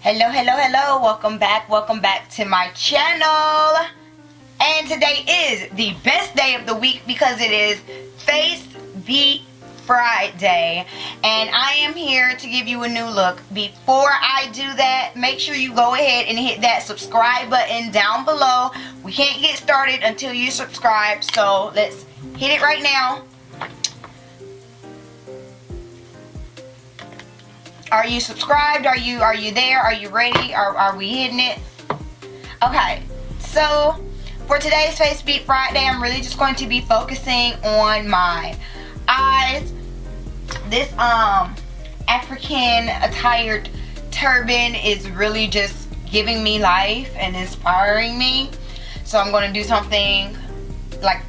Hello, welcome back to my channel. And today is the best day of the week because it is Facebeatfriday, and I am here to give you a new look. Before I do that, make sure you go ahead and hit that subscribe button down below. We can't get started until you subscribe, so let's hit it right now. Are you subscribed? Are you there? Are you ready? Are we hitting it? Okay, so for today's Facebeatfriday, I'm really just going to be focusing on my eyes. This African attired turban is really just giving me life and inspiring me. So I'm going to do something like,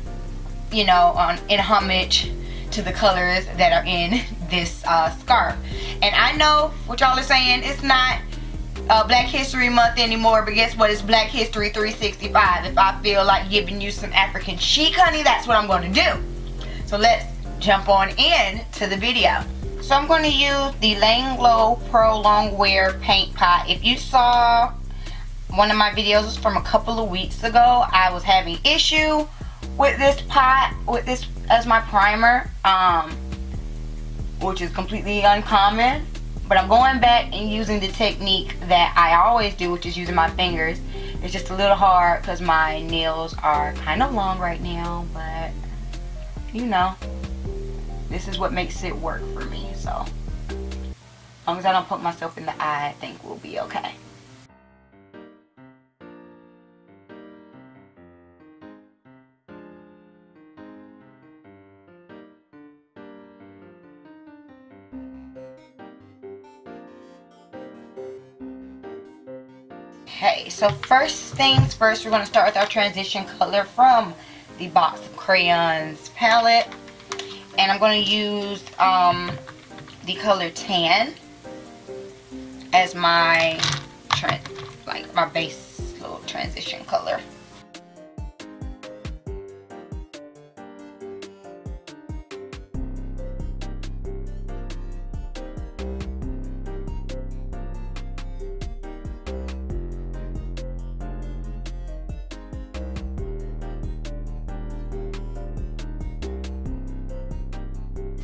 you know, in homage to the colors that are in this scarf. And I know what y'all are saying, it's not Black History Month anymore, but guess what, it's Black History 365. If I feel like giving you some African chic, honey, that's what I'm going to do. So let's jump on in to the video. So I'm going to use the Langlo Pro Longwear paint pot. If you saw one of my videos from a couple of weeks ago, I was having issue with this pot, with this as my primer, which is completely uncommon, but I'm going back and using the technique that I always do, which is using my fingers. It's just a little hard because my nails are kind of long right now, but you know, this is what makes it work for me. So as long as I don't poke myself in the eye, I think we'll be okay. Okay, so first things first, we're going to start with our transition color from the Box of Crayons palette. And I'm going to use the color Tan as my base little transition color.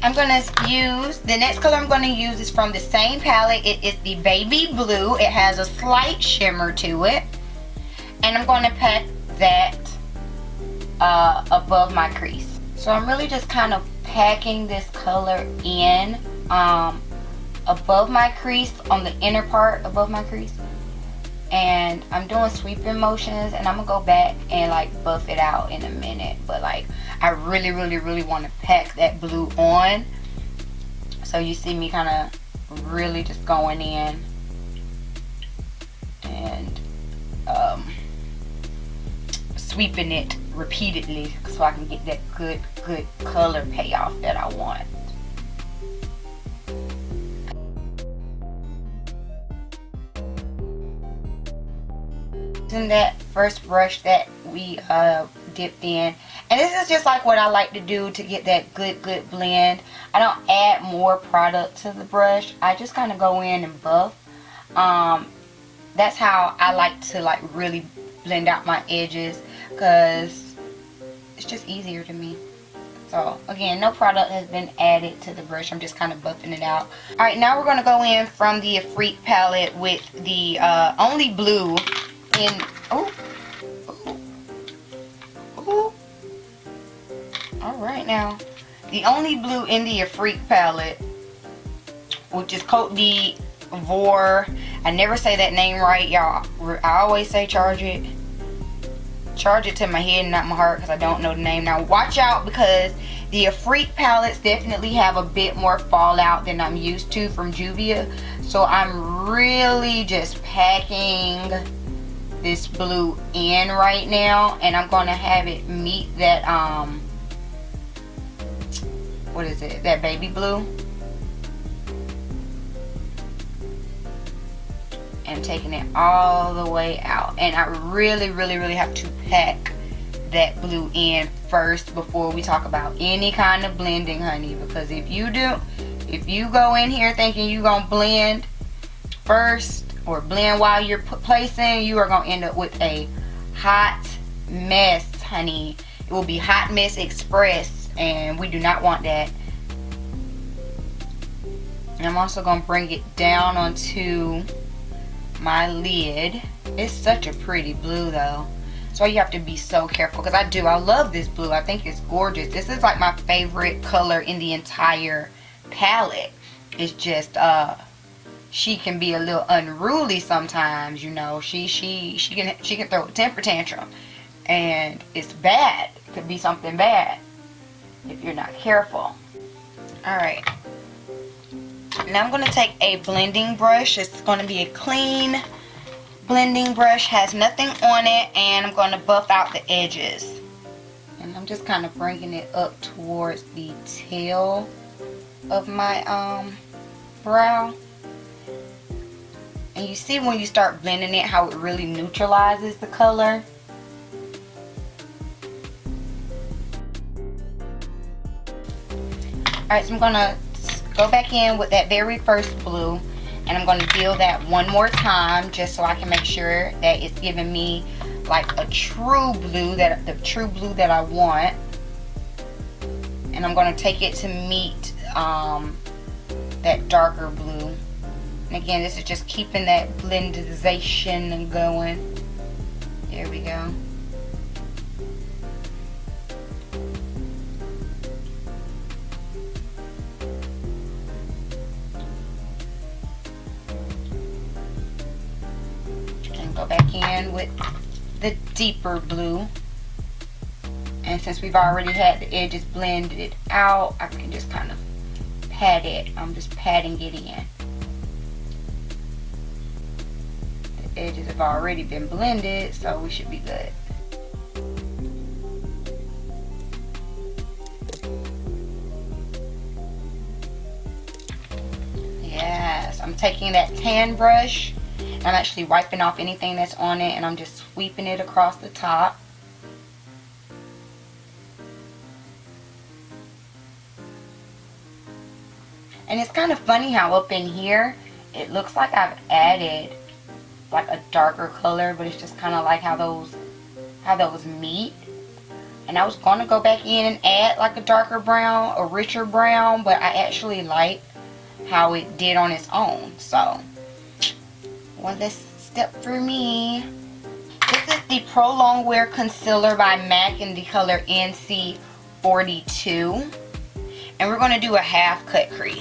I'm going to use, the next color I'm going to use is from the same palette. It is the Baby Blue. It has a slight shimmer to it. And I'm going to pack that above my crease. So I'm really just kind of packing this color in above my crease, on the inner part above my crease. And I'm doing sweeping motions, and I'm going to go back and like buff it out in a minute. But like, I really want to pack that blue on. So you see me kind of really just going in and sweeping it repeatedly so I can get that good color payoff that I want. In that first brush that we dipped in, and this is just like what I like to do to get that good blend. I don't add more product to the brush. I just kind of go in and buff. That's how I like to like really blend out my edges, because it's just easier to me. So again, no product has been added to the brush. I'm just kind of buffing it out. Alright, now we're going to go in from the Freak palette with the only blue in, alright, now the only blue in the Freak palette, which is Cote d'Ivoire. I never say that name right, y'all. I always say charge it to my head and not my heart, because I don't know the name. Now watch out, because the Freak palettes definitely have a bit more fallout than I'm used to from Juvia. So I'm really just packing this blue in right now, and I'm going to have it meet that what is it, that baby blue, and taking it all the way out. And I really have to pack that blue in first before we talk about any kind of blending, honey, because if you go in here thinking you're gonna blend first, or blend while you're placing, you are going to end up with a hot mess, honey. It will be hot mess express, and we do not want that. And I'm also going to bring it down onto my lid. It's such a pretty blue though. So you have to be so careful, because I love this blue. I think it's gorgeous. This is like my favorite color in the entire palette. It's just she can be a little unruly sometimes, you know. She can throw a temper tantrum, and it's bad. It could be something bad if you're not careful. Alright, now I'm going to take a blending brush. It's going to be a clean blending brush, has nothing on it, and I'm going to buff out the edges. And I'm just kind of bringing it up towards the tail of my brow. And you see when you start blending it how it really neutralizes the color. Alright, so I'm going to go back in with that very first blue, and I'm going to build that one more time just so I can make sure that it's giving me like a true blue, the true blue that I want. And I'm going to take it to meet that darker blue. And again, this is just keeping that blendization going. There we go. Go back in with the deeper blue, and since we've already had the edges blended out, I can just kind of pat it. I'm just patting it in. The edges have already been blended, so we should be good. Yes, I'm taking that tan brush. I'm actually wiping off anything that's on it, and I'm just sweeping it across the top. And it's kind of funny how up in here it looks like I've added like a darker color, but it's just kind of like how those meet. And I was going to go back in and add like a darker brown, a richer brown, but I actually like how it did on its own. So one less step for me. This is the Pro Longwear Concealer by MAC in the color NC42. And we're going to do a half cut crease.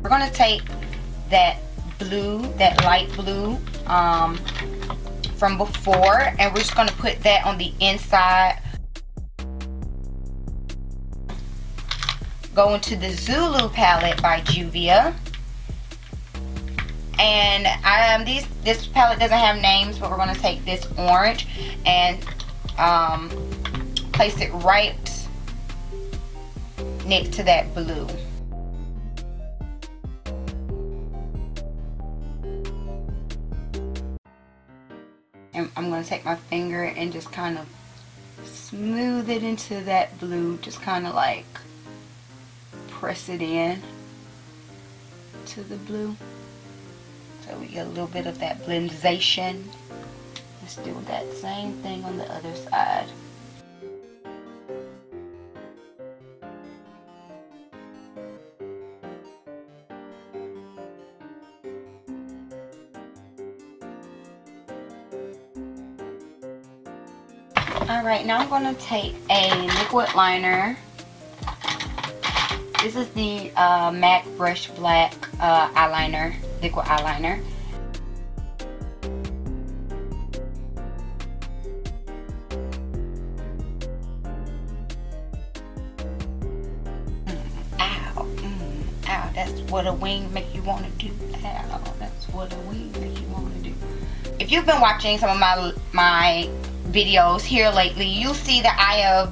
We're going to take that blue, that light blue from before, and we're just going to put that on the inside. Go into the Zulu palette by Juvia. And this palette doesn't have names, but we're going to take this orange and place it right next to that blue. And I'm going to take my finger and just kind of smooth it into that blue. Just kind of like press it in to the blue. So we get a little bit of that blendization. Let's do that same thing on the other side. Alright, now I'm going to take a liquid liner. This is the MAC Brush Black eyeliner, liquid eyeliner. That's what a wing make you want to do. That's what a wing make you want to do. If you've been watching some of my videos here lately, you'll see that I've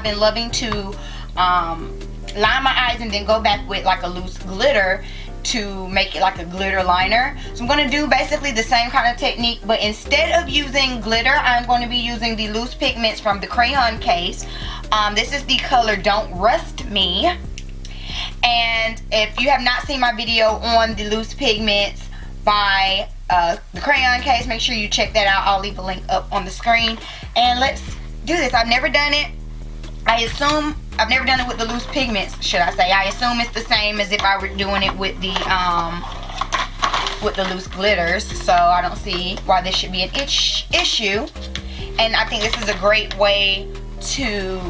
been loving to line my eyes and then go back with like a loose glitter to make it like a glitter liner. So I'm going to do basically the same kind of technique, but instead of using glitter, I'm going to be using the loose pigments from the crayon case. This is the color Don't Rust Me. And if you have not seen my video on the loose pigments by the crayon case, make sure you check that out. I'll leave a link up on the screen. And let's do this. I've never done it. I've never done it with the loose pigments, should I say. I assume it's the same as if I were doing it with the loose glitters. So I don't see why this should be an issue. And I think this is a great way to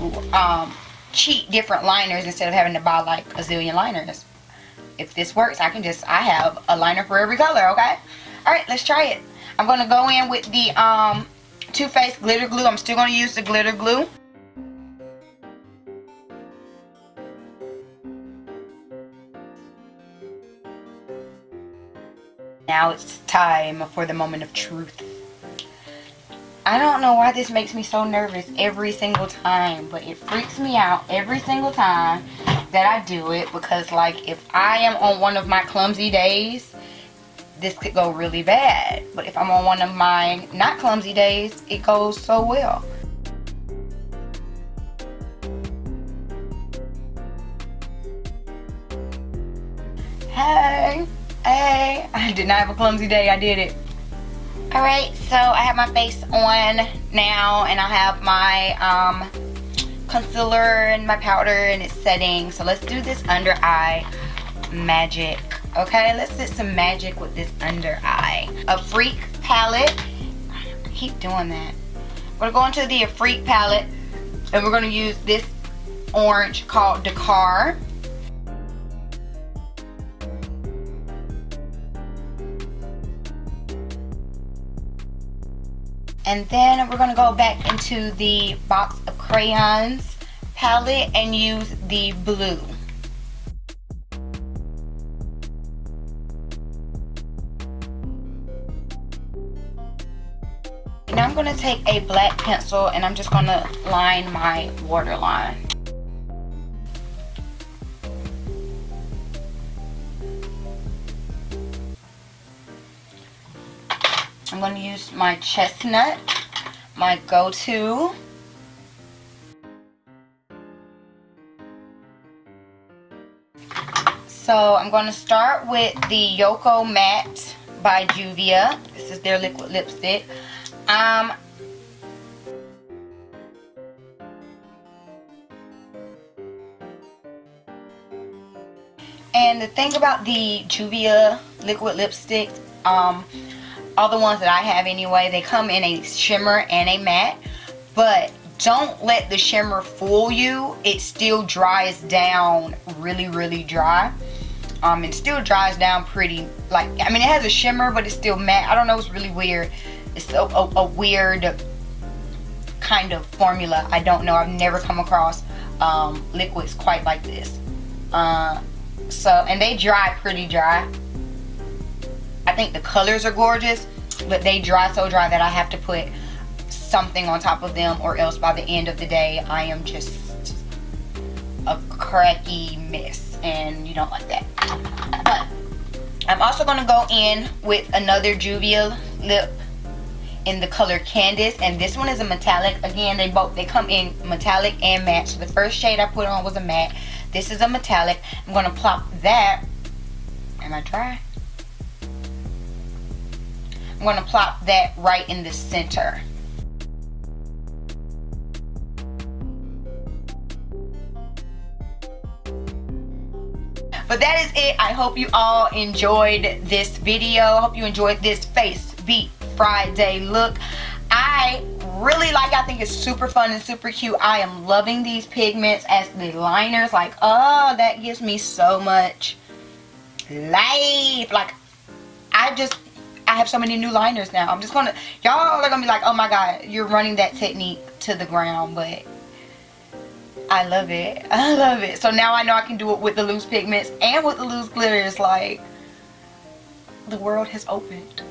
cheat different liners instead of having to buy like a zillion liners. If this works, I have a liner for every color, okay? Alright, let's try it. I'm going to go in with the Too Faced glitter glue. I'm still going to use the glitter glue. Now it's time for the moment of truth. I don't know why this makes me so nervous every single time, but it freaks me out every single time that I do it, because like if I am on one of my clumsy days, this could go really bad. But if I'm on one of my not clumsy days, it goes so well. Hey, I did not have a clumsy day, I did it. Alright, so I have my face on now, and I have my concealer and my powder, and it's setting. So let's do this under eye magic. Okay, let's do some magic with this under eye. A Freak palette. I keep doing that. We're going to go into the Freak palette, and we're going to use this orange called Dakar. And then we're going to go back into the Box of Crayons palette and use the blue. Now I'm going to take a black pencil and I'm just going to line my waterline. I'm going to use my chestnut, my go-to. So I'm going to start with the Yoko Matte by Juvia. This is their liquid lipstick. And the thing about the Juvia liquid lipstick, all the ones that I have anyway, they come in a shimmer and a matte, but don't let the shimmer fool you. It still dries down really, really dry. It still dries down pretty, like, I mean, it has a shimmer, but it's still matte. I don't know, it's really weird. It's a weird kind of formula. I don't know. I've never come across liquids quite like this. And they dry pretty dry. I think the colors are gorgeous, but they dry so dry that I have to put something on top of them, or else by the end of the day I am just a cracky mess, and you don't like that. But I'm also going to go in with another Juvia lip in the color Candice, and this one is a metallic. Again, they come in metallic and matte. So the first shade I put on was a matte. This is a metallic. I'm going to plop that. Am I dry? I'm going to plop that right in the center. But that is it. I hope you all enjoyed this video. I hope you enjoyed this Face Beat Friday look. I really like it. I think it's super fun and super cute. I am loving these pigments as the liners. Like, oh, that gives me so much life. Like, I have so many new liners now. I'm just gonna, y'all are gonna be like, oh my god, you're running that technique to the ground. But I love it. I love it. So now I know I can do it with the loose pigments and with the loose glitters. Like, the world has opened.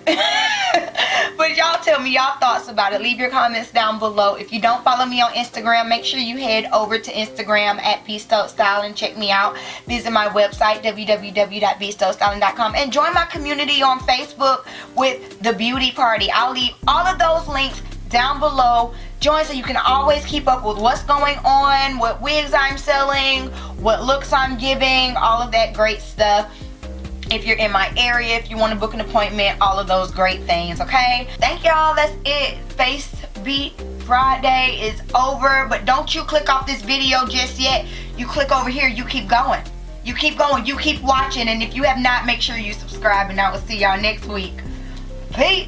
But y'all tell me y'all thoughts about it. Leave your comments down below. If you don't follow me on Instagram, make sure you head over to Instagram at bstokestyling. Check me out. Visit my website, www.bstokestyling.com, and join my community on Facebook with the beauty party. I'll leave all of those links down below. Join so you can always keep up with what's going on, what wigs I'm selling, what looks I'm giving, all of that great stuff. If you're in my area, if you want to book an appointment, all of those great things, okay? Thank y'all. That's it. Face Beat Friday is over, but don't you click off this video just yet. You click over here. You keep going. You keep going. You keep watching, and if you have not, make sure you subscribe, and I will see y'all next week. Peace.